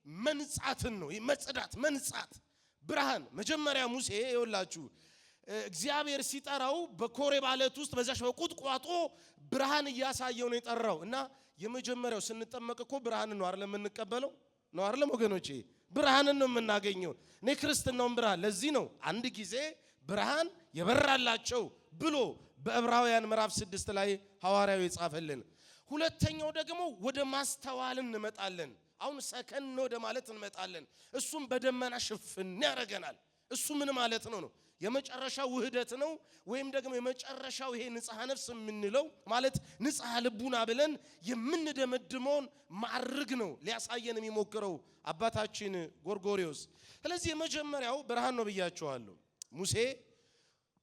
መንጻትን ነው። መጽዳት መንጻት ብርሃን መጀመሪያ ሙሴ ይወላችሁ እግዚአብሔር ሲጠራው በኮሬብ ዓለት ውስጥ በዛሽ በቁጥቋጦ ብርሃን እያሳየው ነው የጠራው እና የመጀመሪያው ስንጠመቅ እኮ ብርሃን ነው አይደል የምንቀበለው ነው አይደል ወገኖቼ ብርሃንን ነው የምናገኘው እኔ ክርስትናውን ብርሃን ለዚህ ነው አንድ ጊዜ ብርሃን የበራላቸው ብሎ በዕብራውያን ምዕራፍ 6 ላይ ሐዋርያው የጻፈልን ሁለተኛው ደግሞ ወደ ማስተዋል እንመጣለን አሁን ሰከን ወደ ማለት እንመጣለን እሱም በደመና ሽፍን ያረጋናል እሱ ምን ማለት ነው የመጨረሻው ውህደት ነው ወይም ደግሞ የመጨረሻው ይሄ ንጽሐ ነፍስ የምንለው ማለት ንጽሐ ልቡና ብለን የምንደመድመውን ማዕርግ ነው ሊያሳየን የሚሞክረው አባታችን ጎርጎሪዮስ ስለዚህ የመጀመሪያው ብርሃን ነው ብያቸዋለሁ ሙሴ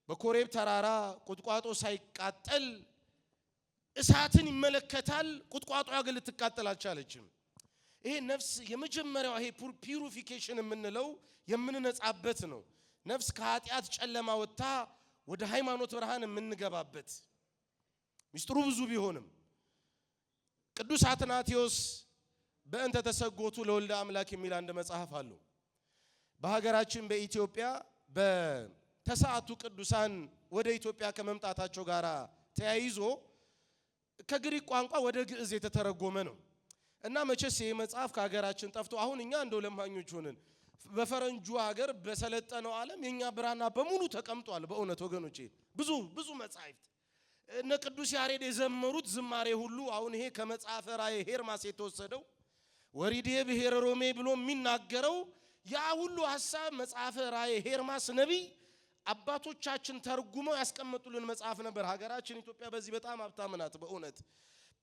በኮሬብ ተራራ ቁጥቋጦ ሳይቃጠል እሳትን ይመለከታል ቁጥቋጦ ያገል ልትቃጠል አልቻለችም ይሄ ነፍስ የመጀመሪያው ይሄ ፒዩሪፊኬሽን የምንለው የምንነጻበት ነው ነፍስ ከኃጢአት ጨለማ ወጣ ወደ ሃይማኖት ብርሃን የምንገባበት ሚስጥሩ ብዙ ቢሆንም ቅዱስ አትናቴዎስ በእንተ ተሰጎቱ ለወልደ አምላክ የሚል አንድ መጽሐፍ አለው በሀገራችን በኢትዮጵያ በተሰዓቱ ቅዱሳን ወደ ኢትዮጵያ ከመምጣታቸው ጋራ ተያይዞ ከግሪክ ቋንቋ ወደ ግዕዝ የተተረጎመ ነው እና መቼስ ይሄ መጽሐፍ ከሀገራችን ጠፍቶ አሁን እኛ እንደው ለማኞች ሆነን በፈረንጁ ሀገር በሰለጠነው ዓለም የኛ ብራና በሙሉ ተቀምጧል በእውነት ወገኖቼ ብዙ መጻሕፍት እነ ቅዱስ ያሬድ የዘመሩት ዝማሬ ሁሉ አሁን ይሄ ከመጽሐፈ ራእየ ሄርማስ የተወሰደው ወሪዴ ብሔረ ሮሜ ብሎ የሚናገረው ያ ሁሉ ሐሳብ መጽሐፈ ራእየ ሄርማስ ነብይ አባቶቻችን ተርጉመው ያስቀመጡልን መጽሐፍ ነበር ሀገራችን ኢትዮጵያ በዚህ በጣም ሀብታም ናት በእውነት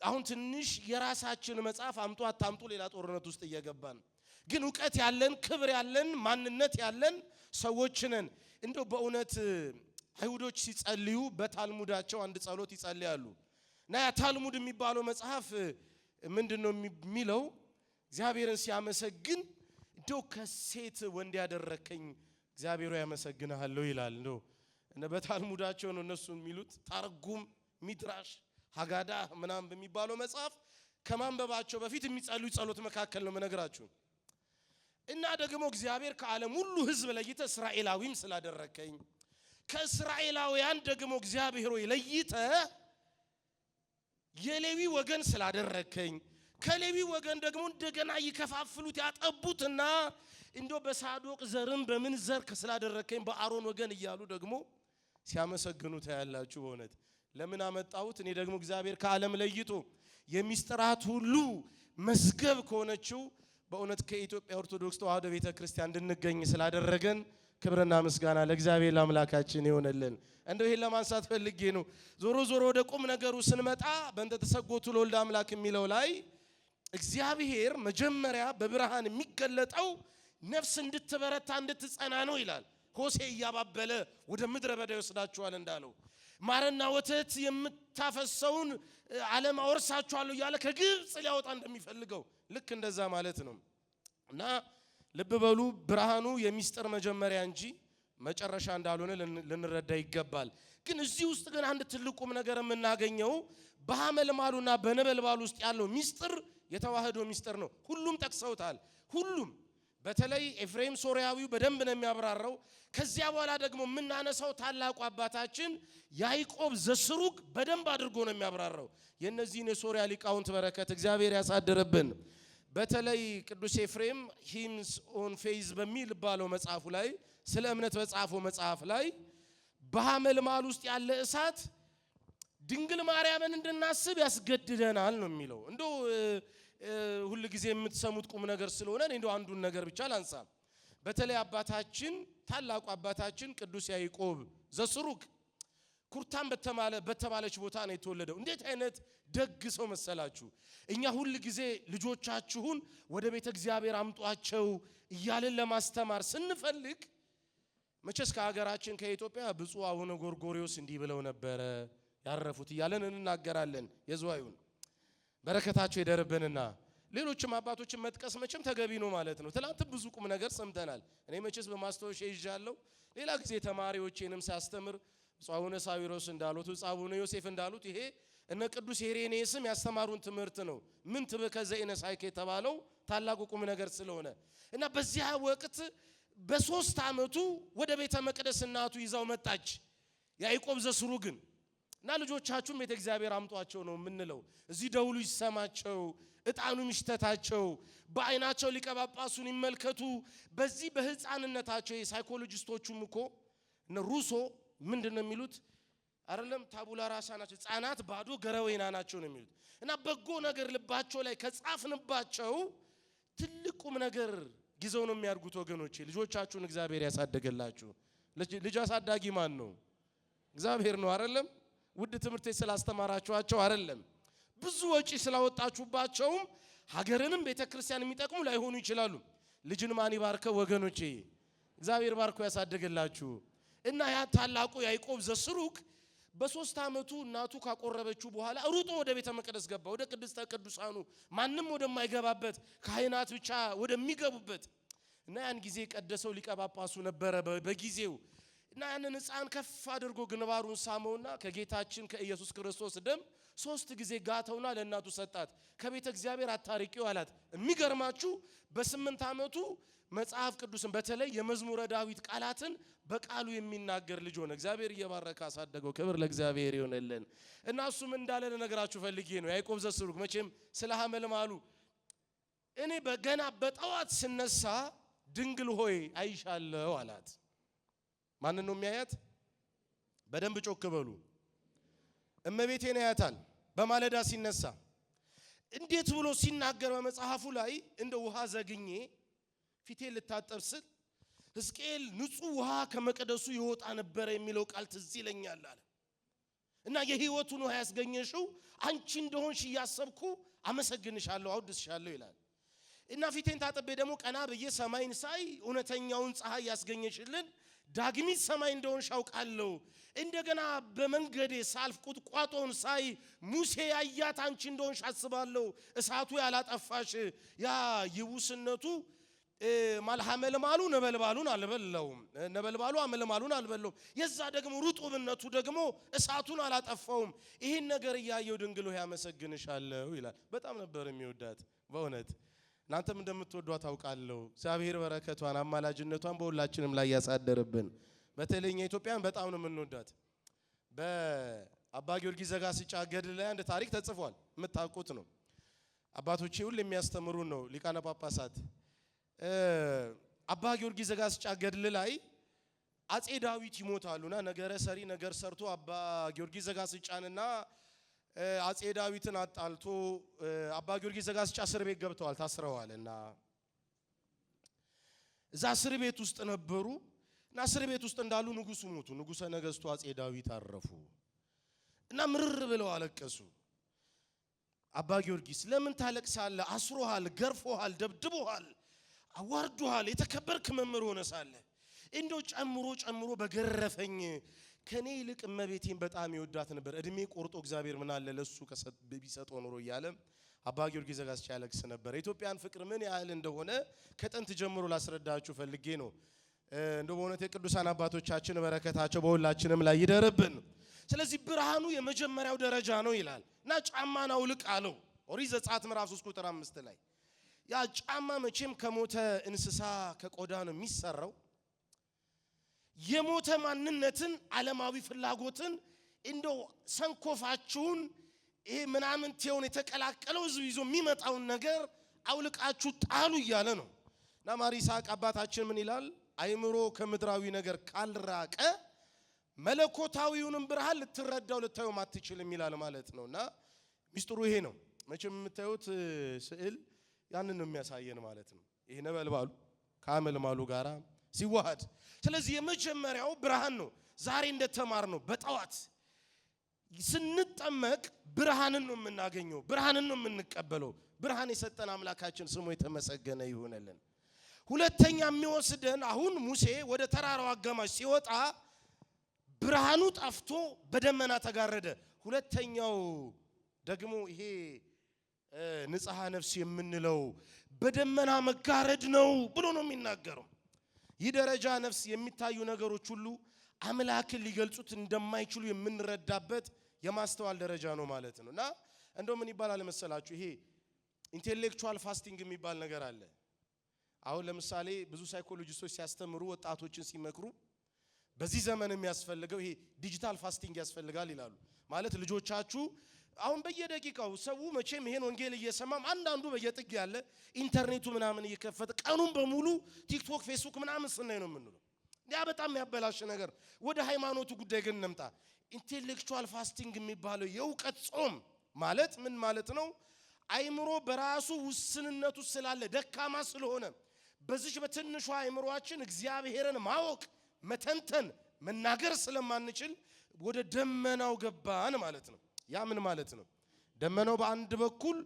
አሁን ትንሽ የራሳችን መጽሐፍ አምጡ አታምጡ ሌላ ጦርነት ውስጥ እየገባን ግን ዕውቀት ያለን ክብር ያለን ማንነት ያለን ሰዎች ነን እንደው በእውነት አይሁዶች ሲጸልዩ በታልሙዳቸው አንድ ጸሎት ይጸልያሉ እና ያ ታልሙድ የሚባለው መጽሐፍ ምንድነው የሚለው እግዚአብሔርን ሲያመሰግን እንደው ከሴት ወንድ ያደረከኝ እግዚአብሔሩ ያመሰግናለሁ ይላል እንደው እና በታልሙዳቸው ነው እነሱ የሚሉት ታርጉም ሚድራሽ ሀጋዳ ምናም በሚባለው መጽሐፍ ከማንበባቸው በፊት የሚጸልዩ ጸሎት መካከል ነው መነግራችሁ እና ደግሞ እግዚአብሔር ከዓለም ሁሉ ህዝብ ለይተ እስራኤላዊም ስላደረከኝ ከእስራኤላውያን ደግሞ እግዚአብሔር ሆይ ለይተ የሌዊ ወገን ስላደረከኝ ከሌዊ ወገን ደግሞ እንደገና ይከፋፍሉት ያጠቡትና እንደው በሳዶቅ ዘርም በምን ዘር ስላደረከኝ በአሮን ወገን እያሉ ደግሞ ሲያመሰግኑት ያላችሁ በእውነት ለምን አመጣሁት እኔ ደግሞ እግዚአብሔር ከዓለም ለይቶ የሚስጥራት ሁሉ መስገብ ከሆነችው በእውነት ከኢትዮጵያ ኦርቶዶክስ ተዋህዶ ቤተክርስቲያን እንድንገኝ ስላደረገን ክብርና ምስጋና ለእግዚአብሔር ለአምላካችን ይሆነልን እንደው ይሄን ለማንሳት ፈልጌ ነው ዞሮ ወደ ቁም ነገሩ ስንመጣ በእንተ ተሰጎቱ ለወልደ አምላክ የሚለው ላይ እግዚአብሔር መጀመሪያ በብርሃን የሚገለጠው ነፍስ እንድትበረታ እንድትጸና ነው ይላል ሆሴ ያባበለ ወደ ምድረ በዳ ይወስዳቸዋል እንዳለው ማርና ወተት የምታፈሰውን ዓለም አወርሳቸዋለሁ ያለ ከግብጽ ሊያወጣ እንደሚፈልገው ልክ እንደዛ ማለት ነው እና ልብ በሉ ብርሃኑ የሚስጥር መጀመሪያ እንጂ መጨረሻ እንዳልሆነ ልንረዳ ይገባል ግን እዚህ ውስጥ ግን አንድ ትልቁም ነገር የምናገኘው በሐመልማሉና በነበልባሉ ውስጥ ያለው ሚስጥር የተዋህዶ ሚስጥር ነው ሁሉም ጠቅሰውታል ሁሉም በተለይ ኤፍሬም ሶሪያዊው በደንብ ነው የሚያብራራው ከዚያ በኋላ ደግሞ የምናነሳው ታላቁ አባታችን ያዕቆብ ዘስሩግ በደንብ አድርጎ ነው የሚያብራራው የነዚህን የሶሪያ ሊቃውንት በረከት እግዚአብሔር ያሳድርብን በተለይ ቅዱስ ኤፍሬም ሂምስ ኦን ፌዝ በሚል ባለው መጽሐፉ ላይ ስለ እምነት በጻፈው መጽሐፍ ላይ በሐመልማል ውስጥ ያለ እሳት ድንግል ማርያምን እንድናስብ ያስገድደናል ነው የሚለው እንደው ሁሉ ጊዜ የምትሰሙት ቁም ነገር ስለሆነ እንደው አንዱን ነገር ብቻ ላንሳ በተለይ አባታችን ታላቁ አባታችን ቅዱስ ያዕቆብ ዘስሩግ ኩርታን በተባለች ቦታ ነው የተወለደው እንዴት አይነት ደግ ሰው መሰላችሁ እኛ ሁሉ ጊዜ ልጆቻችሁን ወደ ቤተ እግዚአብሔር አምጧቸው እያልን ለማስተማር ስንፈልግ መቼስ ከሀገራችን ከኢትዮጵያ ብፁዕ አቡነ ጎርጎሪዮስ እንዲህ ብለው ነበር ያረፉት እያለን እንናገራለን የዝዋዩን በረከታቸው ይደርብንና ሌሎችም አባቶችን መጥቀስ መቼም ተገቢ ነው ማለት ነው ትላንት ብዙ ቁም ነገር ሰምተናል እኔ መቼስ በማስተዋወሻ ይዣለሁ ሌላ ጊዜ ተማሪዎቼንም ሳስተምር ጻውነ ሳዊሮስ እንዳሉት ጻውነ ዮሴፍ እንዳሉት ይሄ እነ ቅዱስ ሄሬኔስም ያስተማሩን ትምህርት ነው። ምን ትበከ ዘኢነሳይከ የተባለው ታላቁ ቁም ነገር ስለሆነ እና በዚያ ወቅት በ3 ዓመቱ ወደ ቤተ መቅደስ እናቱ ይዛው መጣች። ያዕቆብ ዘስሩግን እና ልጆቻችሁም ቤተ እግዚአብሔር አምጧቸው ነው የምንለው። እዚህ ደውሉ ይሰማቸው፣ እጣኑ ይሽተታቸው፣ በአይናቸው ሊቀ ጳጳሱን ይመልከቱ። በዚህ በህፃንነታቸው ሳይኮሎጂስቶቹም እኮ እነ ሩሶ ምንድነው የሚሉት አይደለም ታቡላ ራሳ ናቸው፣ ህፃናት ባዶ ገረወይና ናቸው ነው የሚሉት። እና በጎ ነገር ልባቸው ላይ ከጻፍንባቸው ትልቁም ነገር ጊዜው ነው የሚያርጉት። ወገኖቼ ልጆቻችሁን እግዚአብሔር ያሳደገላችሁ። ልጅ አሳዳጊ ማን ነው? እግዚአብሔር ነው አይደለም? ውድ ትምህርት ስላስተማራችኋቸው አይደለም፣ ብዙ ወጪ ስላወጣችሁባቸውም ሀገርንም ቤተክርስቲያን የሚጠቅሙ ላይሆኑ ይችላሉ። ልጅን ማን ይባርከው ወገኖቼ? እግዚአብሔር ባርኮ ያሳደገላችሁ። እና ያ ታላቁ ያዕቆብ ዘስሩግ በ3 ዓመቱ እናቱ ካቆረበችው በኋላ ሩጦ ወደ ቤተ መቅደስ ገባ። ወደ ቅድስተ ቅዱሳኑ ማንም ወደማይገባበት ካህናት ብቻ ወደሚገቡበት እና ያን ጊዜ ቀደሰው ሊቀ ጳጳሱ ነበረ በጊዜው። እና ያንን ሕፃን ከፍ አድርጎ ግንባሩን ሳመውና ከጌታችን ከኢየሱስ ክርስቶስ ደም 3 ጊዜ ጋተውና ለእናቱ ሰጣት። ከቤተ እግዚአብሔር አታርቂው አላት። የሚገርማችሁ በ8 ዓመቱ መጽሐፍ ቅዱስን በተለይ የመዝሙረ ዳዊት ቃላትን በቃሉ የሚናገር ልጅ ሆነ። እግዚአብሔር እየባረከ አሳደገው። ክብር ለእግዚአብሔር ይሁንልን። እና እሱም እንዳለ ለነገራችሁ ፈልጌ ነው። ያዕቆብ ዘስሩግ መቼም ስለ ሐመልማሉ እኔ በገና በጠዋት ስነሳ ድንግል ሆይ አይሻለው አላት። ማንን ነው የሚያያት? በደንብ ጮክ በሉ። እመቤቴን ያያታል በማለዳ ሲነሳ። እንዴት ብሎ ሲናገር በመጽሐፉ ላይ እንደ ውሃ ዘግኜ ፊቴን ልታጠብ ስል ሕዝቅኤል ንጹህ ውሃ ከመቅደሱ ይወጣ ነበር የሚለው ቃል ትዝ ይለኛል አለ። እና የሕይወቱን ውሃ ያስገኘሽው አንቺ እንደሆንሽ እያሰብኩ አመሰግንሻለሁ አውድስሻለሁ ይላል። እና ፊቴን ታጥቤ ደግሞ ቀና ብዬ ሰማይን ሳይ እውነተኛውን ፀሐይ ያስገኘሽልን ዳግሚት ሰማይ እንደሆንሽ አውቃለሁ። እንደገና በመንገዴ ሳልፍ ቁጥቋጦን ሳይ ሙሴ ያያት አንቺ እንደሆንሽ አስባለሁ። እሳቱ ያላጠፋሽ ያ ይቡስነቱ ማልሐመልማሉ ነበልባሉን አልበለውም፣ ነበልባሉ አመልማሉን አልበለውም። የዛ ደግሞ ሩጡብነቱ ደግሞ እሳቱን አላጠፋውም። ይህን ነገር እያየው ድንግል ሆይ ያመሰግንሻለሁ ይላል። በጣም ነበር የሚወዳት በእውነት። እናንተም እንደምትወዷት አውቃለሁ። እግዚአብሔር በረከቷን አማላጅነቷን በሁላችንም ላይ ያሳደርብን። በተለይ ኢትዮጵያን በጣም ነው የምንወዳት። በአባ ጊዮርጊስ ዘጋስጫ ገድል ላይ አንድ ታሪክ ተጽፏል፣ የምታውቁት ነው። አባቶቼ ሁሉ የሚያስተምሩን ነው ሊቃነ ጳጳሳት። አባ ጊዮርጊስ ዘጋስጫ ገድል ላይ አጼ ዳዊት ይሞታሉና ነገረ ሰሪ ነገር ሰርቶ አባ ጊዮርጊስ ዘጋስጫንና አጼ ዳዊትን አጣልቶ አባ ጊዮርጊስ ዘጋስጫ እስር ቤት ገብተዋል፣ ታስረዋልና እዛ እስር ቤት ውስጥ ነበሩ። እና እስር ቤት ውስጥ እንዳሉ ንጉሱ ሞቱ። ንጉሰ ነገስቱ አጼ ዳዊት አረፉ እና ምርር ብለው አለቀሱ። አባ ጊዮርጊስ ለምን ታለቅሳለህ? አስሮሃል፣ ገርፎሃል፣ ደብድቦሃል፣ አዋርዶሃል። የተከበርክ መምህር ሆነ ሳለ እንደው ጨምሮ በገረፈኝ ከኔ ይልቅ እመቤቴን በጣም ይወዳት ነበር። እድሜ ቆርጦ እግዚአብሔር ምን አለ ለሱ ቢሰጠው ኖሮ እያለ አባ ጊዮርጊስ ዘጋስጫ ያለቅስ ነበር። የኢትዮጵያን ፍቅር ምን ያህል እንደሆነ ከጥንት ጀምሮ ላስረዳችሁ ፈልጌ ነው። እንደው በእውነት የቅዱሳን አባቶቻችን በረከታቸው በሁላችንም ላይ ይደርብን። ስለዚህ ብርሃኑ የመጀመሪያው ደረጃ ነው ይላል እና ጫማን አውልቅ አለው። ኦሪት ዘጸአት ምዕራፍ 3 ቁጥር 5 ላይ ያ ጫማ መቼም ከሞተ እንስሳ ከቆዳ ነው የሚሰራው። የሞተ ማንነትን ዓለማዊ ፍላጎትን እንደው ሰንኮፋችሁን ይሄ ምናምን ቴውን የተቀላቀለው ህዝብ ይዞ የሚመጣውን ነገር አውልቃችሁ ጣሉ እያለ ነው። እና ማር ይስሐቅ አባታችን ምን ይላል? አይምሮ ከምድራዊ ነገር ካልራቀ መለኮታዊውንም ብርሃን ልትረዳው ልታየው ማትችልም ይላል ማለት ነውና ሚስጥሩ ይሄ ነው። መቼም የምታዩት ስዕል ያንን ነው የሚያሳየን ማለት ነው። ይሄ ነበልባሉ ከአመልማሉ ጋራ ሲዋሃድ። ስለዚህ የመጀመሪያው ብርሃን ነው። ዛሬ እንደተማር ነው በጠዋት ስንጠመቅ ብርሃንን ነው የምናገኘው፣ ብርሃንን ነው የምንቀበለው። ብርሃን የሰጠን አምላካችን ስሙ የተመሰገነ ይሁንልን። ሁለተኛ የሚወስደን አሁን ሙሴ ወደ ተራራው አጋማሽ ሲወጣ ብርሃኑ ጠፍቶ በደመና ተጋረደ። ሁለተኛው ደግሞ ይሄ ንጽሐ ነፍስ የምንለው በደመና መጋረድ ነው ብሎ ነው የሚናገረው። ይህ ደረጃ ነፍስ የሚታዩ ነገሮች ሁሉ አምላክን ሊገልጹት እንደማይችሉ የምንረዳበት የማስተዋል ደረጃ ነው ማለት ነውና እንደው ምን ይባላል መሰላችሁ ይሄ ኢንተሌክቹዋል ፋስቲንግ የሚባል ነገር አለ። አሁን ለምሳሌ ብዙ ሳይኮሎጂስቶች ሲያስተምሩ ወጣቶችን ሲመክሩ በዚህ ዘመን የሚያስፈልገው ይሄ ዲጂታል ፋስቲንግ ያስፈልጋል ይላሉ። ማለት ልጆቻችሁ አሁን በየደቂቃው ሰው መቼም ይሄን ወንጌል እየሰማም አንዳንዱ በየጥግ ያለ ኢንተርኔቱ ምናምን እየከፈተ ቀኑን በሙሉ ቲክቶክ ፌስቡክ ምናምን ስናይ ነው የምንለው። ያ በጣም ያበላሽ ነገር። ወደ ሃይማኖቱ ጉዳይ ግን እንምጣ። ኢንተሌክቹዋል ፋስቲንግ የሚባለው የእውቀት ጾም ማለት ምን ማለት ነው? አይምሮ በራሱ ውስንነቱ ስላለ ደካማ ስለሆነ በዚህ በትንሿ አይምሮአችን እግዚአብሔርን ማወቅ መተንተን መናገር ስለማንችል ወደ ደመናው ገባን ማለት ነው። ያ ምን ማለት ነው? ደመናው በአንድ በኩል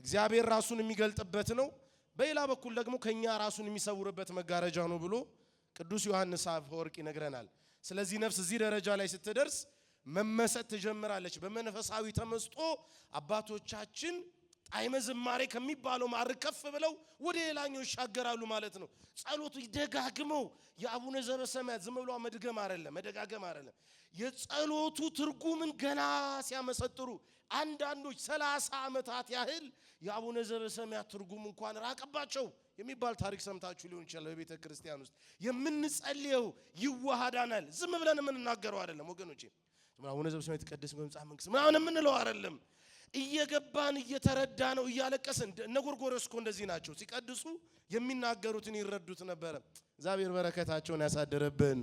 እግዚአብሔር ራሱን የሚገልጥበት ነው፣ በሌላ በኩል ደግሞ ከኛ ራሱን የሚሰውርበት መጋረጃ ነው ብሎ ቅዱስ ዮሐንስ አፈወርቅ ይነግረናል። ስለዚህ ነፍስ እዚህ ደረጃ ላይ ስትደርስ መመሰጥ ትጀምራለች። በመንፈሳዊ ተመስጦ አባቶቻችን ጣዕመ ዝማሬ ከሚባለው ማዕረግ ከፍ ብለው ወደ ሌላኛው ይሻገራሉ ማለት ነው። ጸሎቱ ይደጋግመው የአቡነ ዘበሰማያት ዝም ብሎ መድገም አይደለም፣ መደጋገም አይደለም። የጸሎቱ ትርጉምን ገና ሲያመሰጥሩ አንዳንዶች 30 ዓመታት ያህል የአቡነ ዘበሰማያት ትርጉም እንኳን ራቀባቸው የሚባል ታሪክ ሰምታችሁ ሊሆን ይችላል። በቤተ ክርስቲያን ውስጥ የምንጸልየው ይዋሃዳናል። ዝም ብለን የምንናገረው አይደለም ወገኖቼ። አቡነ ዘበሰማያት ይቀደስ በመንጻፍ መንግስት ምናምን የምንለው አይደለም። እየገባን እየተረዳ ነው እያለቀስን። እነ ጎርጎርዮስ እኮ እንደዚህ ናቸው። ሲቀድሱ የሚናገሩትን ይረዱት ነበር። እግዚአብሔር በረከታቸውን ያሳደረብን።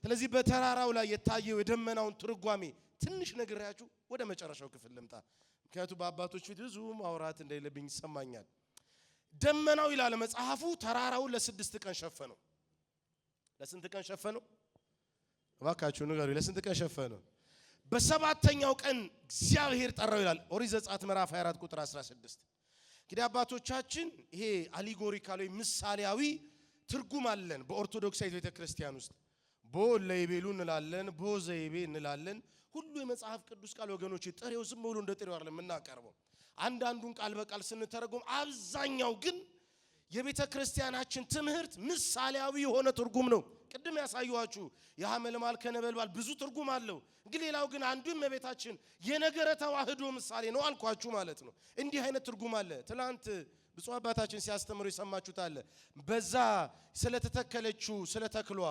ስለዚህ በተራራው ላይ የታየው የደመናውን ትርጓሜ ትንሽ ነግሬያችሁ ወደ መጨረሻው ክፍል ልምጣ። ምክንያቱም በአባቶች ፊት ብዙ ማውራት እንደሌለብኝ ይሰማኛል። ደመናው ይላል መጽሐፉ ተራራውን ለ6 ቀን ሸፈነው። ለስንት ቀን ሸፈነው? እባካችሁ ንገሩኝ። ለስንት ቀን ሸፈነው? በሰባተኛው ቀን እግዚአብሔር ጠራው ይላል ኦሪት ዘጸአት ምዕራፍ 24 ቁጥር 16። እንግዲህ አባቶቻችን ይሄ አሊጎሪካል ወይ ምሳሌያዊ ትርጉም አለን በኦርቶዶክሳዊት ቤተክርስቲያን ውስጥ። ቦ ለይቤሉ እንላለን፣ ቦ ዘይቤ እንላለን። ሁሉ የመጽሐፍ ቅዱስ ቃል ወገኖች ጥሬው ዝም ብሎ እንደ ጥሬው አይደለም የምናቀርበው። አንዳንዱን ቃል በቃል ስንተረጎም፣ አብዛኛው ግን የቤተ ክርስቲያናችን ትምህርት ምሳሌያዊ የሆነ ትርጉም ነው። ቅድም ያሳየኋችሁ የሐመልማል ከነበልባል ብዙ ትርጉም አለው። ግን ሌላው ግን አንዱ እመቤታችን የነገረ ተዋህዶ ምሳሌ ነው አልኳችሁ ማለት ነው። እንዲህ አይነት ትርጉም አለ። ትላንት ብፁዕ አባታችን ሲያስተምሩ የሰማችሁት አለ። በዛ ስለተተከለችው ስለተክሏ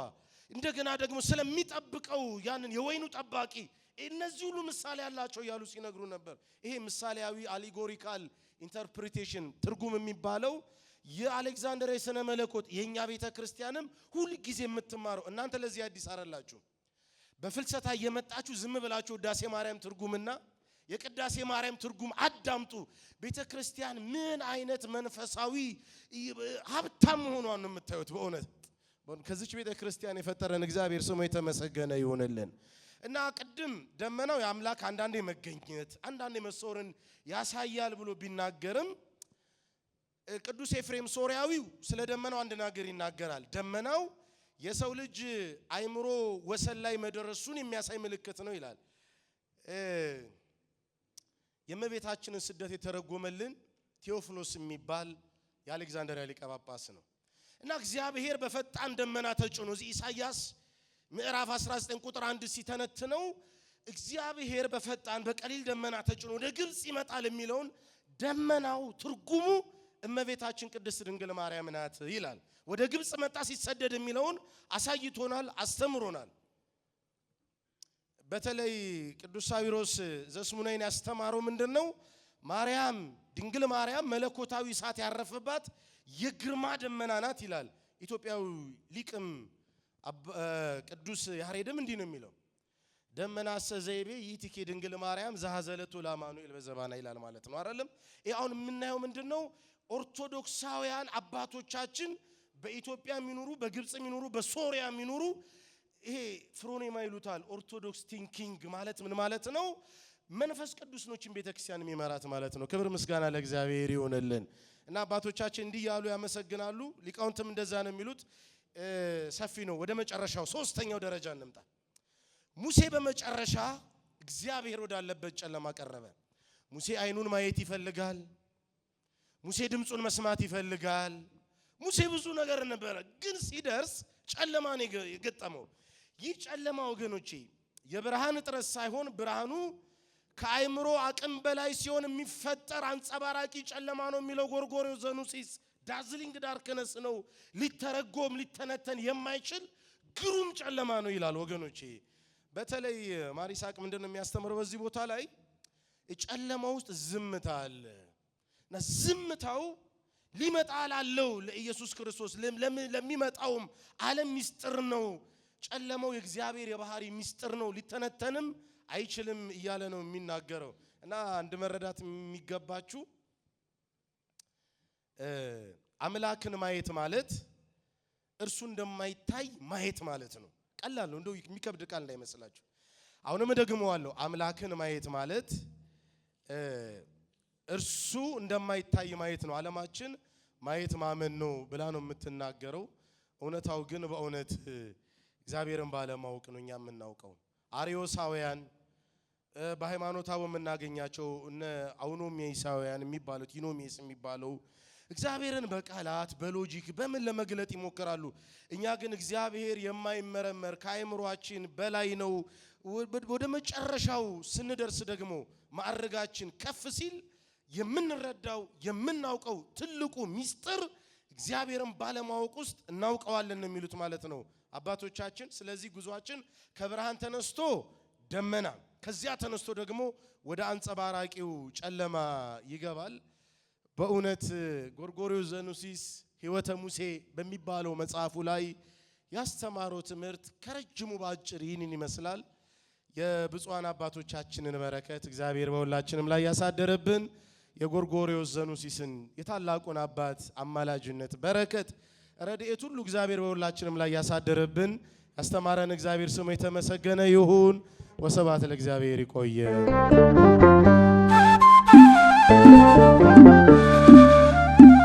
እንደገና ደግሞ ስለሚጠብቀው ያንን የወይኑ ጠባቂ እነዚህ ሁሉ ምሳሌ ያላቸው ያሉ ሲነግሩ ነበር። ይሄ ምሳሌያዊ አሊጎሪካል ኢንተርፕሪቴሽን ትርጉም የሚባለው የአሌክዛንድሪያ የሥነ መለኮት የኛ ቤተ ክርስቲያንም ሁሉ ጊዜ የምትማረው። እናንተ ለዚህ አዲስ አይደላችሁ። በፍልሰታ እየመጣችሁ ዝም ብላችሁ ቅዳሴ ማርያም ትርጉምና የቅዳሴ ማርያም ትርጉም አዳምጡ። ቤተ ክርስቲያን ምን አይነት መንፈሳዊ ሀብታም መሆኗን ነው የምታዩት። በእውነት ከዚች ቤተ ክርስቲያን የፈጠረን እግዚአብሔር ስሙ የተመሰገነ ይሁንልን። እና ቅድም ደመናው የአምላክ አንዳንዴ መገኘት አንዳንዴ መሰወርን ያሳያል ብሎ ቢናገርም ቅዱስ ኤፍሬም ሶርያዊው ስለ ደመናው አንድ ነገር ይናገራል። ደመናው የሰው ልጅ አይምሮ ወሰን ላይ መድረሱን የሚያሳይ ምልክት ነው ይላል። የእመቤታችንን ስደት የተረጎመልን ቴዎፍሎስ የሚባል የአሌክዛንድሪያ ሊቀ ጳጳስ ነው። እና እግዚአብሔር በፈጣን ደመና ተጭኖ እዚህ ኢሳይያስ ምዕራፍ 19 ቁጥር 1 ሲተነትነው እግዚአብሔር በፈጣን በቀሊል ደመና ተጭኖ ወደ ግብጽ ይመጣል የሚለውን ደመናው ትርጉሙ እመቤታችን ቅድስት ድንግል ማርያም ናት ይላል። ወደ ግብጽ መጣ ሲሰደድ የሚለውን አሳይቶናል፣ አስተምሮናል። በተለይ ቅዱስ ሳዊሮስ ዘስሙናይን ያስተማረው ምንድነው? ማርያም ድንግል ማርያም መለኮታዊ እሳት ያረፈባት የግርማ ደመና ናት ይላል። ኢትዮጵያዊ ሊቅም ቅዱስ ያሬድም እንዲህ ነው የሚለው፣ ደመና ሰዘይቤ ይቲኬ ድንግል ማርያም ዘሐዘለቱ ለአማኑኤል በዘባና ይላል ማለት ነው አይደለም? ይሄ አሁን የምናየው ምንድነው? ኦርቶዶክሳውያን አባቶቻችን በኢትዮጵያ የሚኖሩ በግብጽ የሚኖሩ በሶሪያ የሚኖሩ ይሄ ፍሮኔማ ይሉታል ኦርቶዶክስ ቲንኪንግ ማለት ምን ማለት ነው? መንፈስ ቅዱስ ነው ችን ቤተክርስቲያን የሚመራት ማለት ነው። ክብር ምስጋና ለእግዚአብሔር ይሁንልን። እና አባቶቻችን እንዲህ ያሉ ያመሰግናሉ። ሊቃውንትም እንደዛ ነው የሚሉት። ሰፊ ነው። ወደ መጨረሻው ሶስተኛው ደረጃ እንምጣ። ሙሴ በመጨረሻ እግዚአብሔር ወዳለበት ጨለማ ቀረበ። ሙሴ አይኑን ማየት ይፈልጋል። ሙሴ ድምጹን መስማት ይፈልጋል። ሙሴ ብዙ ነገር ነበረ፣ ግን ሲደርስ ጨለማ ነው የገጠመው። ይህ ጨለማ ወገኖቼ የብርሃን እጥረት ሳይሆን ብርሃኑ ከአይምሮ አቅም በላይ ሲሆን የሚፈጠር አንጸባራቂ ጨለማ ነው የሚለው ጎርጎርዮስ ዘኑሲስ። ዳዝሊንግ ዳርክነስ ነው፣ ሊተረጎም ሊተነተን የማይችል ግሩም ጨለማ ነው ይላል ወገኖቼ። በተለይ ማሪሳቅ ምንድነው የሚያስተምረው በዚህ ቦታ ላይ? ጨለማ ውስጥ ዝምታ አለ እና ዝምታው ሊመጣ ላለው ለኢየሱስ ክርስቶስ ለሚመጣውም ዓለም ሚስጥር ነው። ጨለማው የእግዚአብሔር የባህሪ ሚስጥር ነው፣ ሊተነተንም አይችልም እያለ ነው የሚናገረው። እና አንድ መረዳት የሚገባችሁ አምላክን ማየት ማለት እርሱ እንደማይታይ ማየት ማለት ነው። ቀላል ነው፣ እንደው የሚከብድ ቃል እንዳይመስላችሁ። አሁንም ደግመዋለሁ። አምላክን ማየት ማለት እርሱ እንደማይታይ ማየት ነው። ዓለማችን ማየት ማመን ነው ብላ ነው የምትናገረው። እውነታው ግን በእውነት እግዚአብሔርን ባለማወቅ ነው እኛ የምናውቀው። አርዮሳውያን በሃይማኖታው የምናገኛቸው እነ አውኖሚያሳውያን የሚባሉት ዩኖሚስ የሚባለው እግዚአብሔርን በቃላት በሎጂክ በምን ለመግለጥ ይሞክራሉ። እኛ ግን እግዚአብሔር የማይመረመር ከአይምሮአችን በላይ ነው። ወደ መጨረሻው ስንደርስ ደግሞ ማዕረጋችን ከፍ ሲል የምንረዳው የምናውቀው ትልቁ ሚስጥር እግዚአብሔርን ባለማወቅ ውስጥ እናውቀዋለን ነው የሚሉት ማለት ነው አባቶቻችን። ስለዚህ ጉዟችን ከብርሃን ተነስቶ ደመና፣ ከዚያ ተነስቶ ደግሞ ወደ አንጸባራቂው ጨለማ ይገባል። በእውነት ጎርጎርዮስ ዘኑሲስ ሕይወተ ሙሴ በሚባለው መጽሐፉ ላይ ያስተማረው ትምህርት ከረጅሙ ባጭር ይህንን ይመስላል። የብፁዓን አባቶቻችንን በረከት እግዚአብሔር በሁላችንም ላይ ያሳደረብን፣ የጎርጎርዮስ ዘኑሲስን የታላቁን አባት አማላጅነት በረከት ረድኤት ሁሉ እግዚአብሔር በሁላችንም ላይ ያሳደረብን። ያስተማረን እግዚአብሔር ስሙ የተመሰገነ ይሁን። ወስብሐት ለእግዚአብሔር። ይቆየ